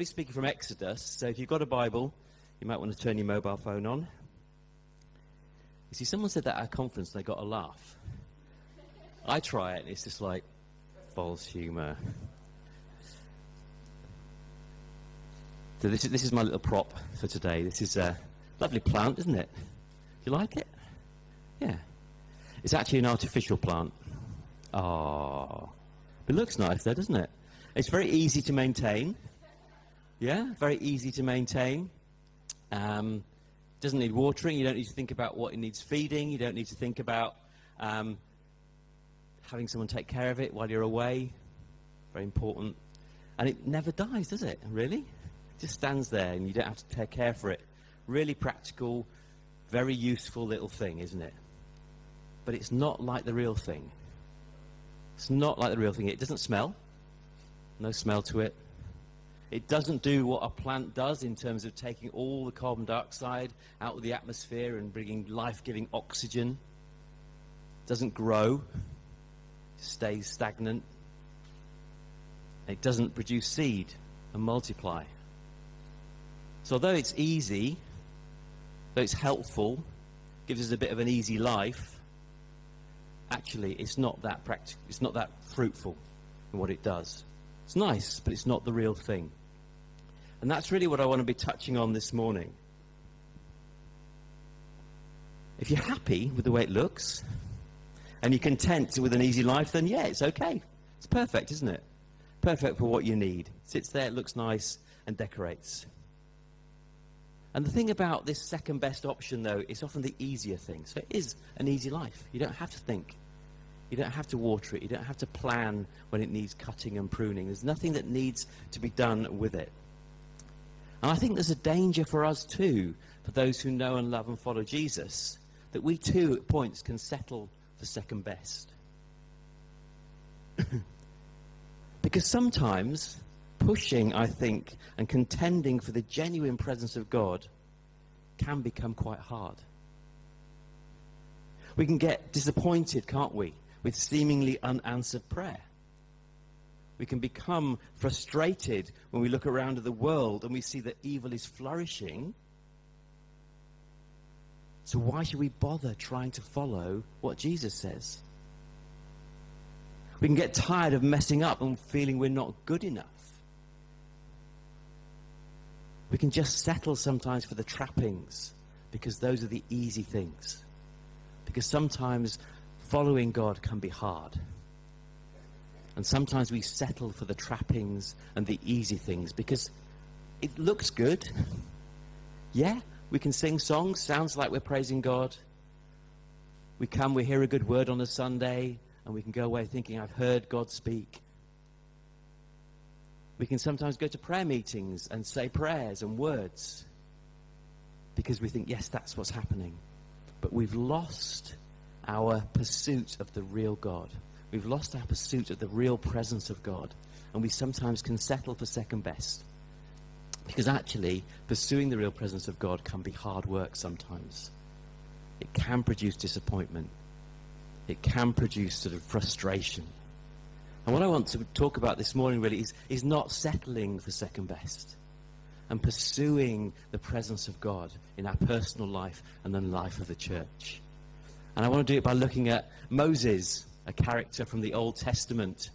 be speaking from Exodus, so if you've got a Bible, you might want to turn your mobile phone on. You see, someone said that at a conference and they got a laugh. I try it, and it's just like false humour. So this is my little prop for today. This is a lovely plant, isn't it? Do you like it? Yeah. It's actually an artificial plant. Oh, it looks nice though, doesn't it? It's very easy to maintain. Yeah, very easy to maintain. Doesn't need watering. You don't need to think about what it needs feeding. You don't need to think about having someone take care of it while you're away. Very important. And it never dies, does it? Really? It just stands there and you don't have to take care for it. Really practical, very useful little thing, isn't it? But it's not like the real thing. It's not like the real thing. It doesn't smell. No smell to it. It doesn't do what a plant does in terms of taking all the carbon dioxide out of the atmosphere and bringing life-giving oxygen. It doesn't grow. It stays stagnant. It doesn't produce seed and multiply. So although it's easy, though it's helpful, gives us a bit of an easy life, actually it's not that practical, it's not that fruitful in what it does. It's nice, but it's not the real thing. And that's really what I want to be touching on this morning. If you're happy with the way it looks, and you're content with an easy life, then yeah, it's okay. It's perfect, isn't it? Perfect for what you need. It sits there, it looks nice, and decorates. And the thing about this second best option, though, it's often the easier thing. So it is an easy life. You don't have to think. You don't have to water it. You don't have to plan when it needs cutting and pruning. There's nothing that needs to be done with it. And I think there's a danger for us too, for those who know and love and follow Jesus, that we too at points can settle for second best. Because sometimes pushing, I think, and contending for the genuine presence of God can become quite hard. We can get disappointed, can't we, with seemingly unanswered prayer. We can become frustrated when we look around at the world and we see that evil is flourishing. So why should we bother trying to follow what Jesus says? We can get tired of messing up and feeling we're not good enough. We can just settle sometimes for the trappings because those are the easy things. Because sometimes following God can be hard. And sometimes we settle for the trappings and the easy things because it looks good. Yeah, we can sing songs, sounds like we're praising God. We hear a good word on a Sunday, and we can go away thinking, I've heard God speak. We can sometimes go to prayer meetings and say prayers and words because we think, yes, that's what's happening. But we've lost our pursuit of the real God. We've lost our pursuit of the real presence of God. And we sometimes can settle for second best. Because actually, pursuing the real presence of God can be hard work sometimes. It can produce disappointment. It can produce sort of frustration. And what I want to talk about this morning really is not settling for second best and pursuing the presence of God in our personal life and the life of the church. And I want to do it by looking at Moses, a character from the Old Testament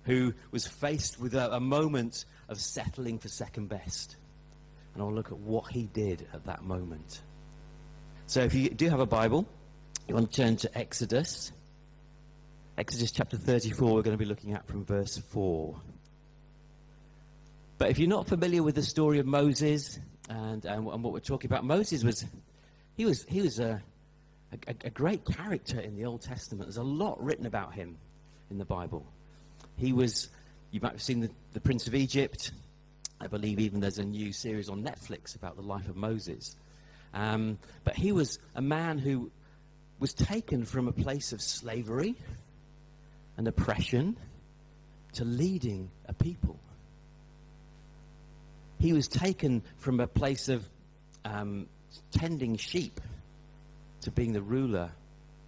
who was faced with a moment of settling for second best. And I'll look at what he did at that moment. So if you do have a Bible, you want to turn to Exodus. Exodus chapter 34, we're going to be looking at from verse 4. But if you're not familiar with the story of Moses and what we're talking about, Moses was a great character in the Old Testament. There's a lot written about him in the Bible. You might have seen the Prince of Egypt. I believe even there's a new series on Netflix about the life of Moses. But he was a man who was taken from a place of slavery and oppression to leading a people. He was taken from a place of tending sheep to being the ruler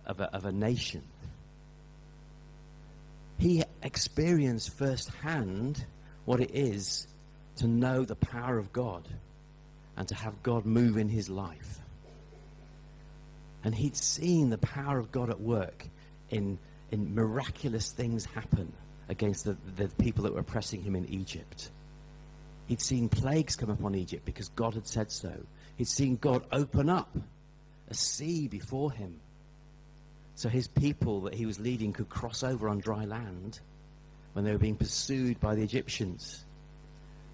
of a nation. He experienced firsthand what it is to know the power of God and to have God move in his life. And he'd seen the power of God at work in miraculous things happen against the people that were oppressing him in Egypt. He'd seen plagues come upon Egypt because God had said so. He'd seen God open up a sea before him so his people that he was leading could cross over on dry land when they were being pursued by the Egyptians.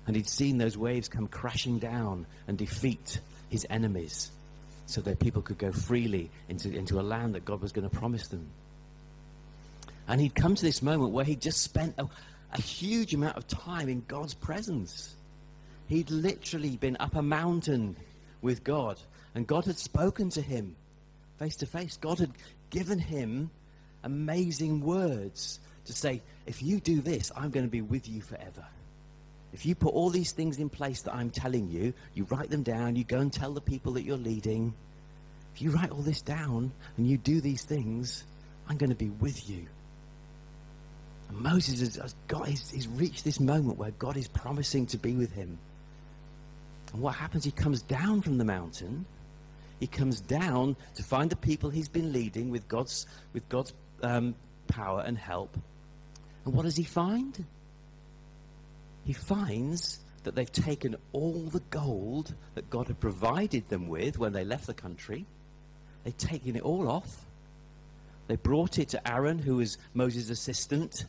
And he'd seen those waves come crashing down and defeat his enemies so that people could go freely into a land that God was going to promise them. And he'd come to this moment where he'd just spent a huge amount of time in God's presence. He'd literally been up a mountain with God, and God had spoken to him face to face. God had given him amazing words to say, if you do this, I'm going to be with you forever. If you put all these things in place that I'm telling you, you write them down, you go and tell the people that you're leading. If you write all this down and you do these things, I'm going to be with you. And Moses he's reached this moment where God is promising to be with him. And what happens? He comes down from the mountain. He comes down to find the people he's been leading with God's power and help. And what does he find? He finds that they've taken all the gold that God had provided them with when they left the country. They've taken it all off. They brought it to Aaron, who was Moses' assistant.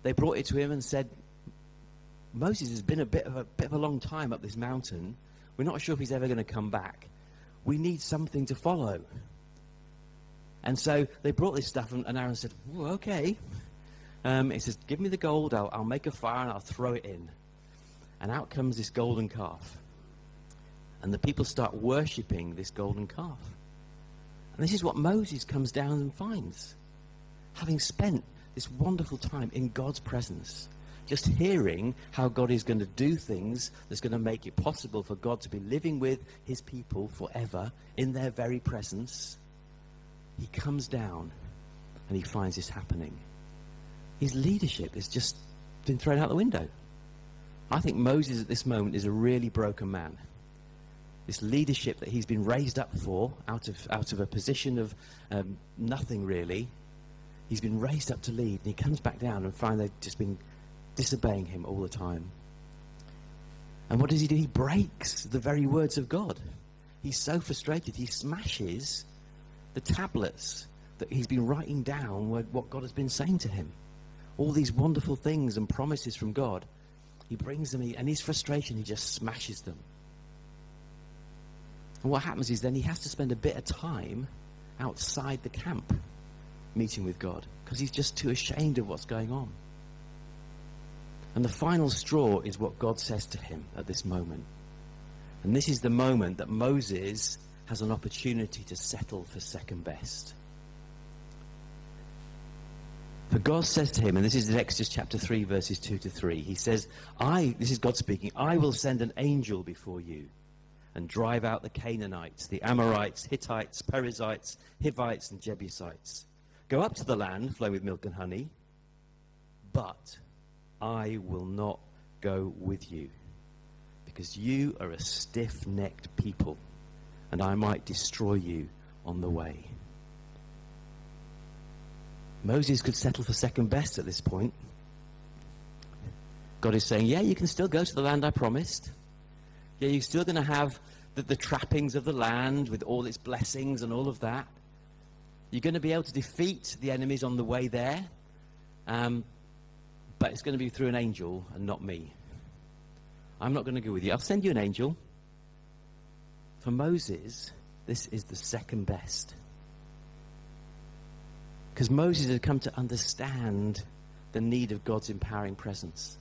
They brought it to him and said, Moses has been a bit of a long time up this mountain. We're not sure if he's ever going to come back. We need something to follow. And so they brought this stuff, and Aaron said, well, okay. He says, give me the gold, I'll make a fire and I'll throw it in. And out comes this golden calf. And the people start worshipping this golden calf. And this is what Moses comes down and finds. Having spent this wonderful time in God's presence, just hearing how God is going to do things that's going to make it possible for God to be living with his people forever in their very presence, he comes down and he finds this happening. His leadership has just been thrown out the window. I think Moses at this moment is a really broken man. This leadership that he's been raised up for, out of a position of nothing really, he's been raised up to lead, and he comes back down and finds they've just been disobeying him all the time. And what does he do? He breaks the very words of God. He's so frustrated, he smashes the tablets that he's been writing down what God has been saying to him. All these wonderful things and promises from God, he brings them, and his frustration, he just smashes them. And what happens is then he has to spend a bit of time outside the camp meeting with God because he's just too ashamed of what's going on. And the final straw is what God says to him at this moment. And this is the moment that Moses has an opportunity to settle for second best. For God says to him, and this is in Exodus chapter 3, verses 2 to 3, he says, this is God speaking, I will send an angel before you and drive out the Canaanites, the Amorites, Hittites, Perizzites, Hivites, and Jebusites. Go up to the land flowing with milk and honey, but I will not go with you, because you are a stiff-necked people, and I might destroy you on the way. Moses could settle for second best at this point. God is saying, yeah, you can still go to the land I promised. Yeah, you're still going to have the trappings of the land with all its blessings and all of that. You're going to be able to defeat the enemies on the way there. But it's going to be through an angel and not me. I'm not going to go with you. I'll send you an angel. For Moses, this is the second best. Because Moses had come to understand the need of God's empowering presence.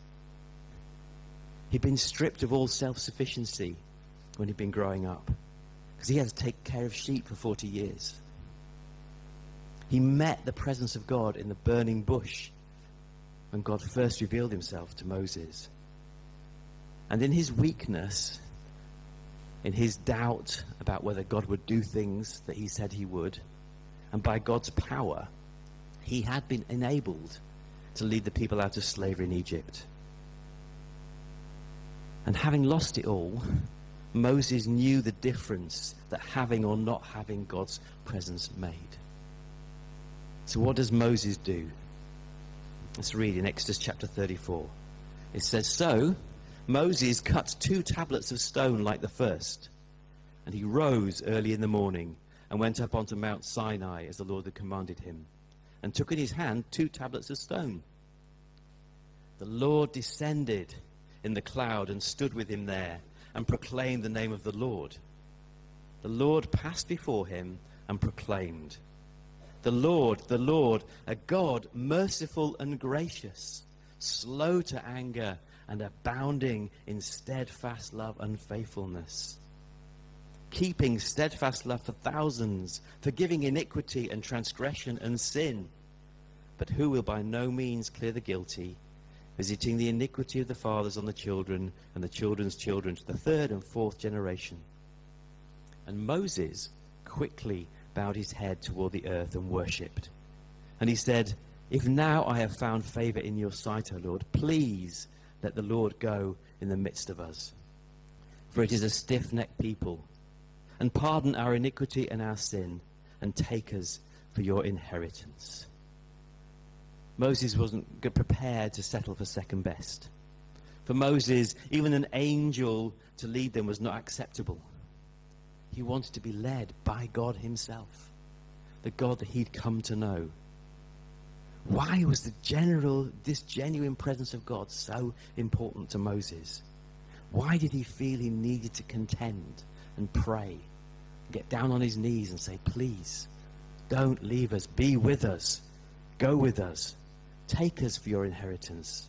He'd been stripped of all self-sufficiency when he'd been growing up, because he had to take care of sheep for 40 years. He met the presence of God in the burning bush when God first revealed himself to Moses. And in his weakness, in his doubt about whether God would do things that he said he would, and by God's power, he had been enabled to lead the people out of slavery in Egypt. And having lost it all, Moses knew the difference that having or not having God's presence made. So what does Moses do? Let's read in Exodus chapter 34. It says, "So Moses cut 2 tablets of stone like the first, and he rose early in the morning and went up onto Mount Sinai as the Lord had commanded him, and took in his hand 2 tablets of stone. The Lord descended in the cloud and stood with him there and proclaimed the name of the Lord. The Lord passed before him and proclaimed, 'The Lord, a God merciful and gracious, slow to anger and abounding in steadfast love and faithfulness, keeping steadfast love for thousands, forgiving iniquity and transgression and sin, but who will by no means clear the guilty, visiting the iniquity of the fathers on the children and the children's children to the 3rd and 4th generation.' And Moses quickly bowed his head toward the earth and worshipped. And he said, 'If now I have found favor in your sight, O Lord, please let the Lord go in the midst of us. For it is a stiff-necked people. And pardon our iniquity and our sin, and take us for your inheritance.'" Moses wasn't prepared to settle for second best. For Moses, even an angel to lead them was not acceptable. He wanted to be led by God himself, the God that he'd come to know. Why was this genuine presence of God so important to Moses? Why did he feel he needed to contend and pray, get down on his knees and say, "Please, don't leave us, be with us, go with us, take us for your inheritance"?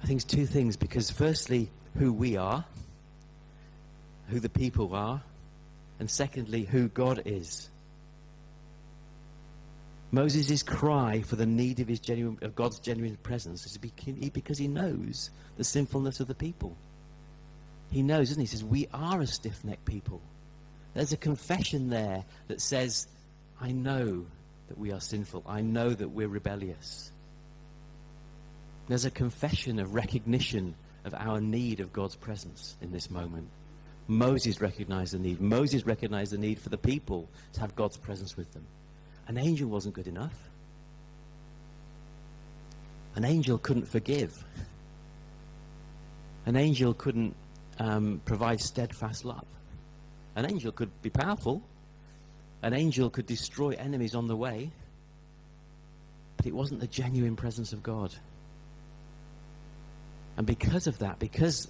I think it's 2 things, because firstly, who we are, who the people are, and secondly, who God is. Moses' cry for the need of God's genuine presence is because he knows the sinfulness of the people. He knows, doesn't he? He says, we are a stiff-necked people. There's a confession there that says, I know that we are sinful. I know that we're rebellious. There's a confession of recognition of our need of God's presence in this moment. Moses recognized the need. Moses recognized the need for the people to have God's presence with them. An angel wasn't good enough. An angel couldn't forgive. An angel couldn't provide steadfast love. An angel could be powerful. An angel could destroy enemies on the way. But it wasn't the genuine presence of God. And because of that, because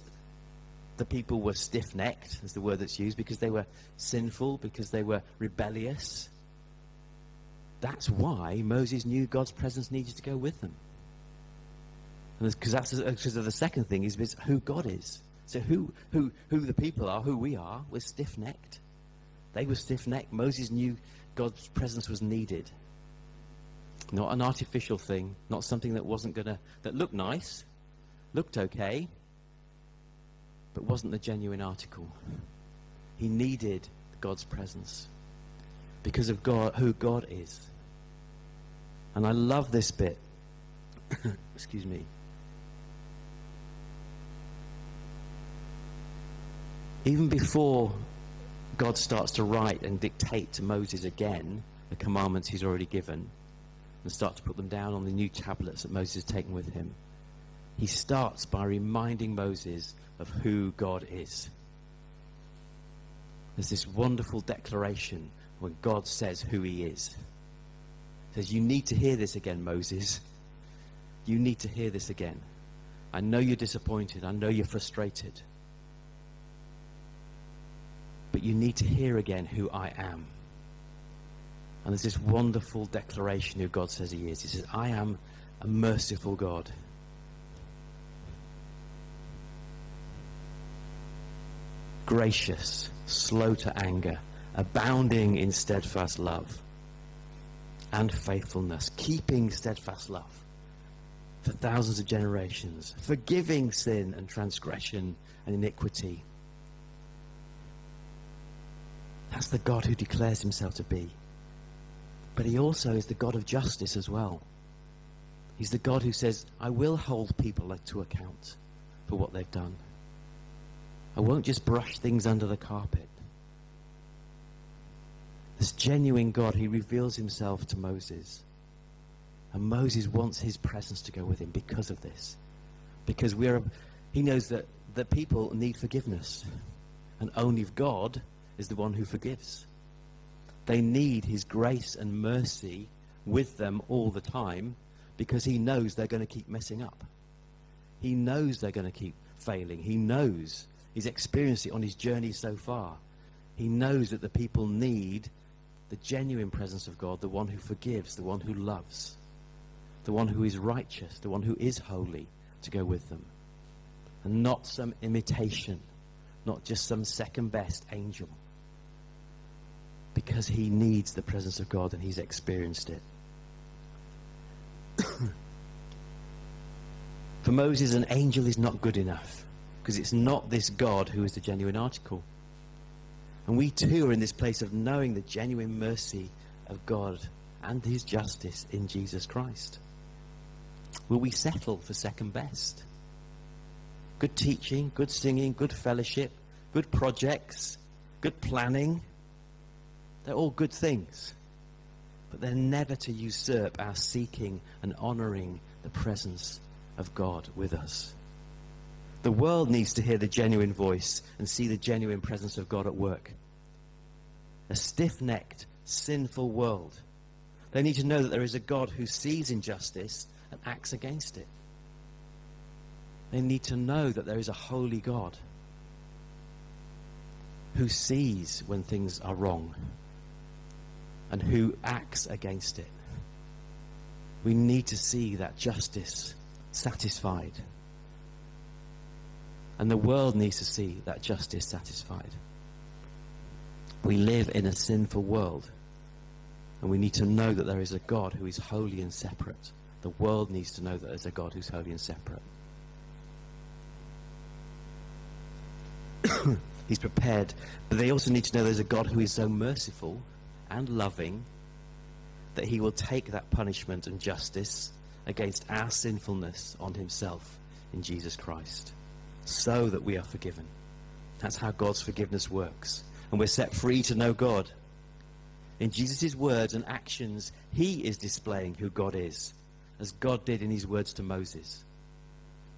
the people were stiff-necked, is the word that's used, because they were sinful, because they were rebellious, that's why Moses knew God's presence needed to go with them. And because of the second thing is who God is. So who the people are, who we are, we're stiff-necked. They were stiff-necked. Moses knew God's presence was needed. Not an artificial thing, not something that that looked nice, looked okay, but wasn't the genuine article. He needed God's presence because of God, who God is. And I love this bit. Excuse me. Even before God starts to write and dictate to Moses again the commandments he's already given and start to put them down on the new tablets that Moses has taken with him, he starts by reminding Moses of who God is. There's this wonderful declaration when God says who he is. He says, you need to hear this again, Moses. You need to hear this again. I know you're disappointed. I know you're frustrated. But you need to hear again who I am. And there's this wonderful declaration who God says he is. He says, I am a merciful God. Gracious, slow to anger, abounding in steadfast love and faithfulness, keeping steadfast love for thousands of generations, forgiving sin and transgression and iniquity. That's the God who declares himself to be. But he also is the God of justice as well. He's the God who says, I will hold people to account. for what they've done. I won't just brush things under the carpet. This genuine God, he reveals himself to Moses. And Moses wants his presence to go with him because of this. Because he knows that people need forgiveness. And only God is the one who forgives. They need his grace and mercy with them all the time because he knows they're going to keep messing up. He knows they're going to keep failing. He knows. He's experienced it on his journey so far. He knows that the people need the genuine presence of God, the one who forgives, the one who loves, the one who is righteous, the one who is holy, to go with them. And not some imitation, not just some second-best angel. Because he needs the presence of God and he's experienced it. For Moses, an angel is not good enough because it's not this God who is the genuine article. And we too are in this place of knowing the genuine mercy of God and his justice in Jesus Christ. Will we settle for second best? Good teaching, good singing, good fellowship, good projects, good planning. They're all good things. But they're never to usurp our seeking and honoring the presence of God with us. The world needs to hear the genuine voice and see the genuine presence of God at work. A stiff-necked, sinful world. They need to know that there is a God who sees injustice and acts against it. They need to know that there is a holy God who sees when things are wrong and who acts against it. We need to see that justice satisfied. And the world needs to see that justice satisfied. We live in a sinful world, and we need to know that there is a God who is holy and separate. The world needs to know that there's a God who's holy and separate. He's prepared, but they also need to know there's a God who is so merciful and loving that he will take that punishment and justice against our sinfulness on himself in Jesus Christ, so that we are forgiven. That's how God's forgiveness works. And we're set free to know God. In Jesus' words and actions, he is displaying who God is, as God did in his words to Moses.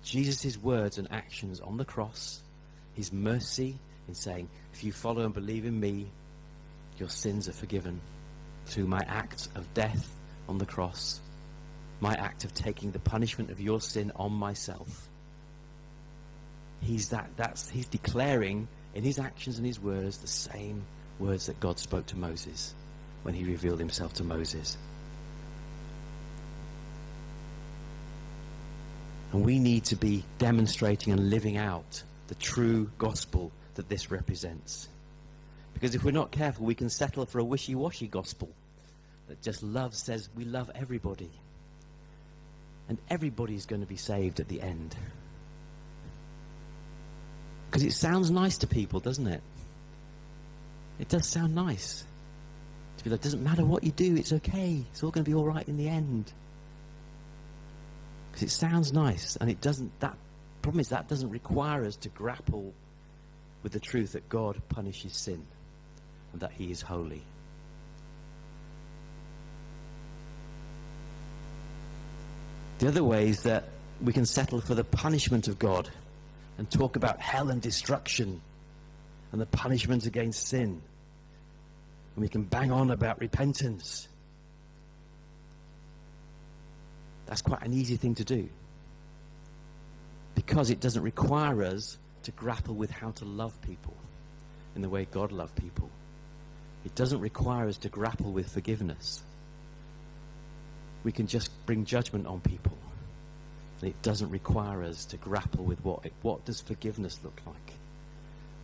Jesus' words and actions on the cross, his mercy in saying, if you follow and believe in me, your sins are forgiven. Through my act of death on the cross, my act of taking the punishment of your sin on myself. He's declaring in his actions and his words the same words that God spoke to Moses when he revealed himself to Moses. And we need to be demonstrating and living out the true gospel that this represents. Because if we're not careful, we can settle for a wishy-washy gospel that just says we love everybody. And everybody's going to be saved at the end. Because it sounds nice to people, doesn't it? It does sound nice. To be like, it doesn't matter what you do, it's okay. It's all going to be all right in the end. Because it sounds nice, and it doesn't. That problem is that doesn't require us to grapple with the truth that God punishes sin and that he is holy. The other way is that we can settle for the punishment of God and talk about hell and destruction and the punishment against sin. And we can bang on about repentance. That's quite an easy thing to do, because it doesn't require us to grapple with how to love people in the way God loved people. It doesn't require us to grapple with forgiveness. We can just bring judgment on people. And it doesn't require us to grapple with what does forgiveness look like?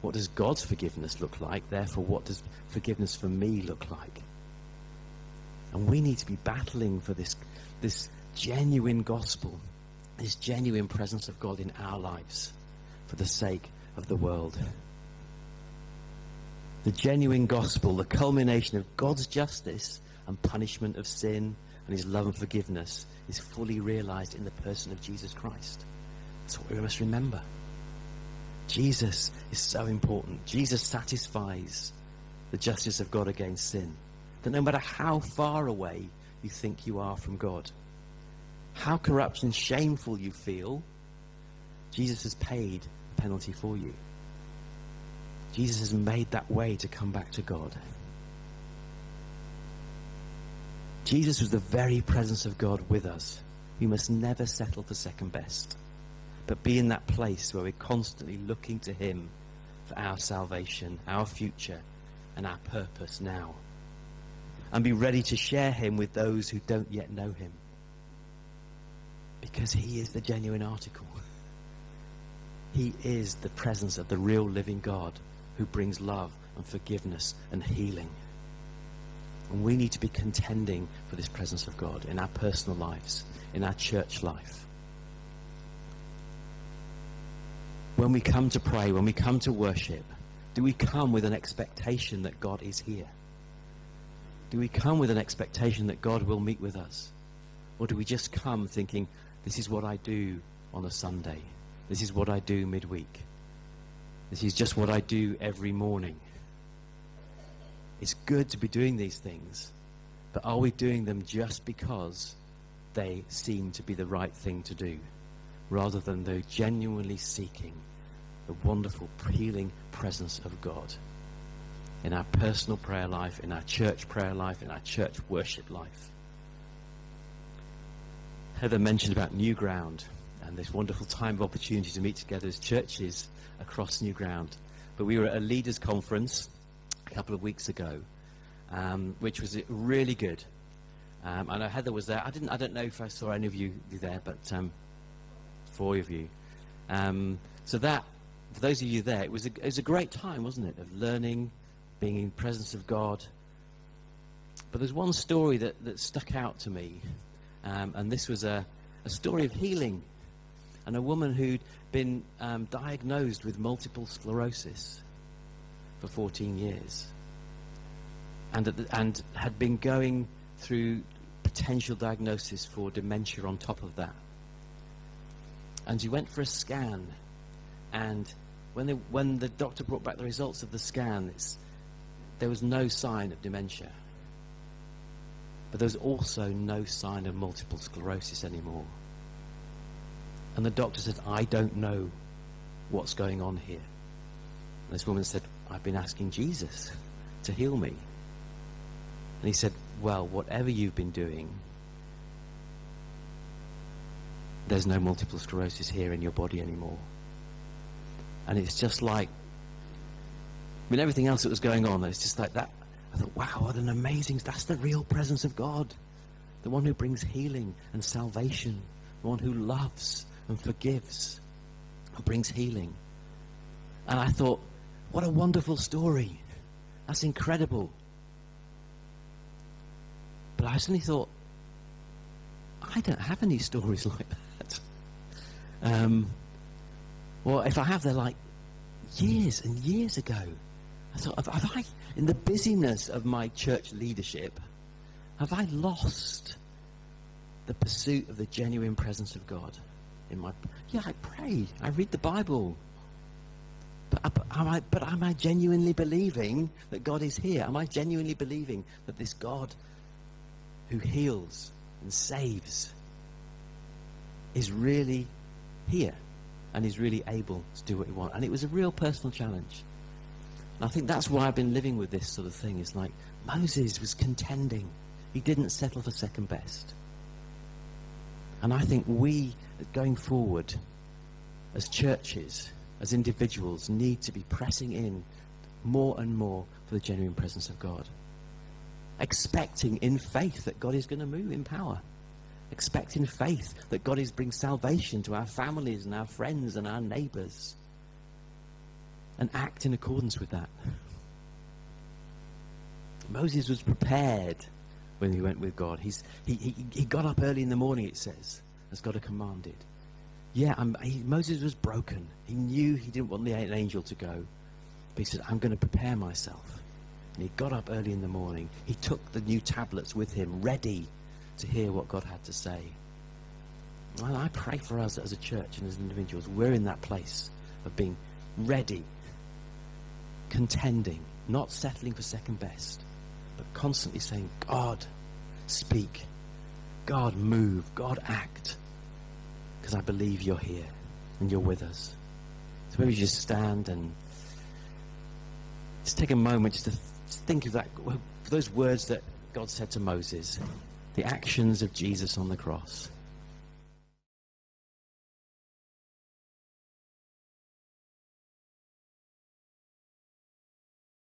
What does God's forgiveness look like? Therefore, what does forgiveness for me look like? And we need to be battling for this genuine gospel, this genuine presence of God in our lives for the sake of the world. The genuine gospel, the culmination of God's justice and punishment of sin and his love and forgiveness, is fully realized in the person of Jesus Christ. That's what we must remember. Jesus is so important. Jesus satisfies the justice of God against sin. That no matter how far away you think you are from God, how corrupt and shameful you feel, Jesus has paid the penalty for you. Jesus has made that way to come back to God. Jesus was the very presence of God with us. We must never settle for second best, but be in that place where we're constantly looking to him for our salvation, our future, and our purpose now. And be ready to share him with those who don't yet know him. Because he is the genuine article. He is the presence of the real living God who brings love and forgiveness and healing. And we need to be contending for this presence of God in our personal lives, in our church life. When we come to pray, when we come to worship, do we come with an expectation that God is here? Do we come with an expectation that God will meet with us? Or do we just come thinking, this is what I do on a Sunday. This is what I do midweek. This is just what I do every morning. It's good to be doing these things, but are we doing them just because they seem to be the right thing to do, rather than though genuinely seeking the wonderful, healing presence of God in our personal prayer life, in our church prayer life, in our church worship life? Heather mentioned about New Ground and this wonderful time of opportunity to meet together as churches across New Ground. But we were at a leaders' conference a couple of weeks ago, which was really good. I know Heather was there. I don't know if I saw any of you there, but 4 of you. So that, for those of you there, it was a great time, wasn't it, of learning, being in the presence of God. But there's one story that stuck out to me, and this was a story of healing, and a woman who'd been diagnosed with multiple sclerosis for 14 years, and had been going through potential diagnosis for dementia on top of that. And she went for a scan, and when the doctor brought back the results of the scan, there was no sign of dementia. But there was also no sign of multiple sclerosis anymore. And the doctor said, I don't know what's going on here. And this woman said, I've been asking Jesus to heal me. And he said, well, whatever you've been doing, there's no multiple sclerosis here in your body anymore. And it's just like, everything else that was going on, it's just like that. I thought, wow, what an amazing, that's the real presence of God. The one who brings healing and salvation. The one who loves and forgives and brings healing. And I thought, what a wonderful story. That's incredible. But I suddenly thought, I don't have any stories like that. Well, if I have, they're like years and years ago. I thought, have I, in the busyness of my church leadership, have I lost the pursuit of the genuine presence of God in my? Yeah, I pray, I read the Bible, but am I genuinely believing that God is here? Am I genuinely believing that this God who heals and saves is really here and is really able to do what he wants? And it was a real personal challenge. And I think that's why I've been living with this sort of thing. It's like Moses was contending. He didn't settle for second best. And I think we, going forward, as churches, as individuals, need to be pressing in more and more for the genuine presence of God. Expecting in faith that God is going to move in power. Expect in faith that God is bringing salvation to our families and our friends and our neighbours. And act in accordance with that. Moses was prepared when he went with God. He got up early in the morning, it says, as God had commanded. Yeah, Moses was broken. He knew he didn't want an angel to go. But he said, I'm going to prepare myself. And he got up early in the morning. He took the new tablets with him, ready to hear what God had to say. And I pray for us as a church and as individuals, we're in that place of being ready, contending, not settling for second best, but constantly saying, God, speak. God, move. God, act. Because I believe you're here and you're with us. So maybe you just stand and just take a moment just to think of that, those words that God said to Moses, the actions of Jesus on the cross.